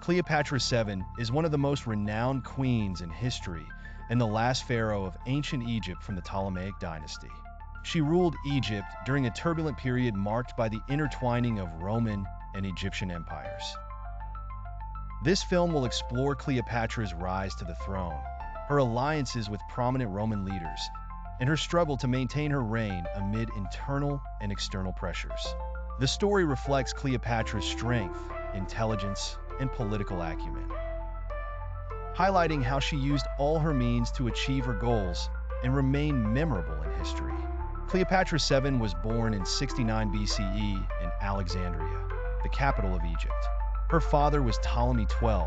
Cleopatra VII is one of the most renowned queens in history and the last pharaoh of ancient Egypt from the Ptolemaic dynasty. She ruled Egypt during a turbulent period marked by the intertwining of Roman and Egyptian empires. This film will explore Cleopatra's rise to the throne, her alliances with prominent Roman leaders, and her struggle to maintain her reign amid internal and external pressures. The story reflects Cleopatra's strength, intelligence, and political acumen, highlighting how she used all her means to achieve her goals and remain memorable in history. Cleopatra VII was born in 69 BCE in Alexandria, the capital of Egypt. Her father was Ptolemy XII,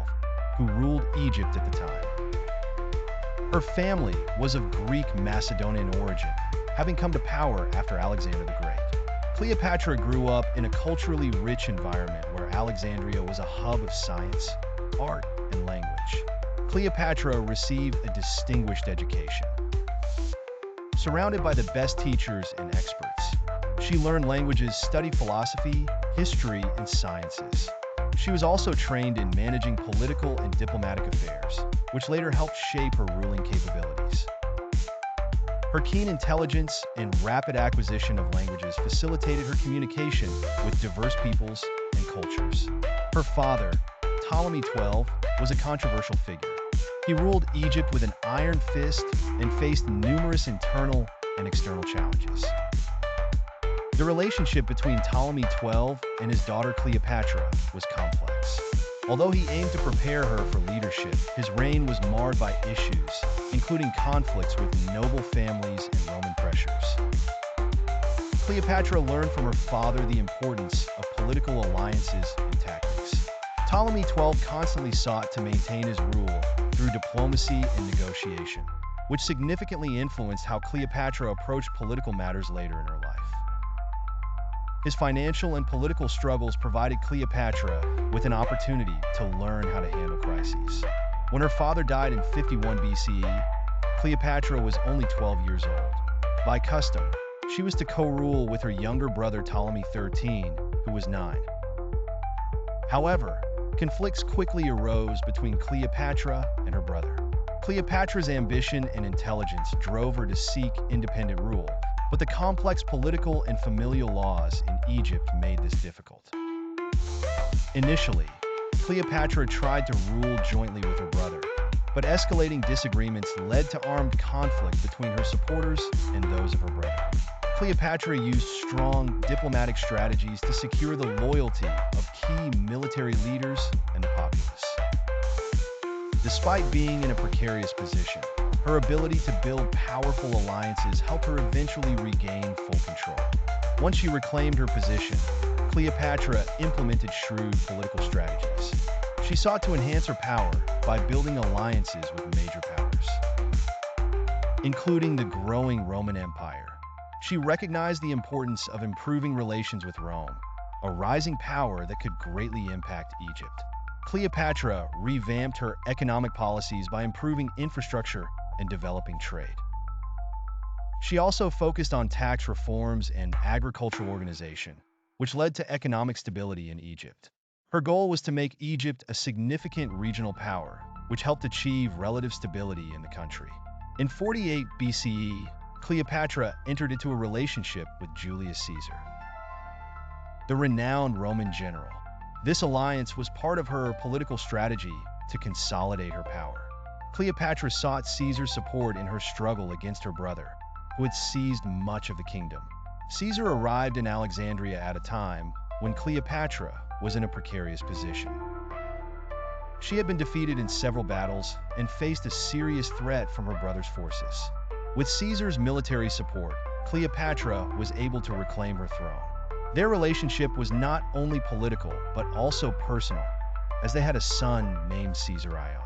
who ruled Egypt at the time. Her family was of Greek Macedonian origin, having come to power after Alexander the Great. Cleopatra grew up in a culturally rich environment where Alexandria was a hub of science, art, and language. Cleopatra received a distinguished education. Surrounded by the best teachers and experts, she learned languages, studied philosophy, history, and sciences. She was also trained in managing political and diplomatic affairs, which later helped shape her ruling capabilities. Her keen intelligence and rapid acquisition of languages facilitated her communication with diverse peoples and cultures. Her father, Ptolemy XII, was a controversial figure. He ruled Egypt with an iron fist and faced numerous internal and external challenges. The relationship between Ptolemy XII and his daughter Cleopatra was complex. Although he aimed to prepare her for leadership, his reign was marred by issues, including conflicts with noble families and Roman pressures. Cleopatra learned from her father the importance of political alliances and tactics. Ptolemy XII constantly sought to maintain his rule through diplomacy and negotiation, which significantly influenced how Cleopatra approached political matters later in her life. His financial and political struggles provided Cleopatra with an opportunity to learn how to handle crises. When her father died in 51 BCE, Cleopatra was only 12 years old. By custom, she was to co-rule with her younger brother Ptolemy XIII, who was 9. However, conflicts quickly arose between Cleopatra and her brother. Cleopatra's ambition and intelligence drove her to seek independent rule, but the complex political and familial laws in Egypt made this difficult. Initially, Cleopatra tried to rule jointly with her brother, but escalating disagreements led to armed conflict between her supporters and those of her brother. Cleopatra used strong diplomatic strategies to secure the loyalty of key military leaders and the populace. Despite being in a precarious position, her ability to build powerful alliances helped her eventually regain full control. Once she reclaimed her position, Cleopatra implemented shrewd political strategies. She sought to enhance her power by building alliances with major powers, including the growing Roman Empire. She recognized the importance of improving relations with Rome, a rising power that could greatly impact Egypt. Cleopatra revamped her economic policies by improving infrastructure and developing trade. She also focused on tax reforms and agricultural organization, which led to economic stability in Egypt. Her goal was to make Egypt a significant regional power, which helped achieve relative stability in the country. In 48 BCE, Cleopatra entered into a relationship with Julius Caesar, the renowned Roman general. This alliance was part of her political strategy to consolidate her power. Cleopatra sought Caesar's support in her struggle against her brother, who had seized much of the kingdom. Caesar arrived in Alexandria at a time when Cleopatra was in a precarious position. She had been defeated in several battles and faced a serious threat from her brother's forces. With Caesar's military support, Cleopatra was able to reclaim her throne. Their relationship was not only political, but also personal, as they had a son named Caesarion.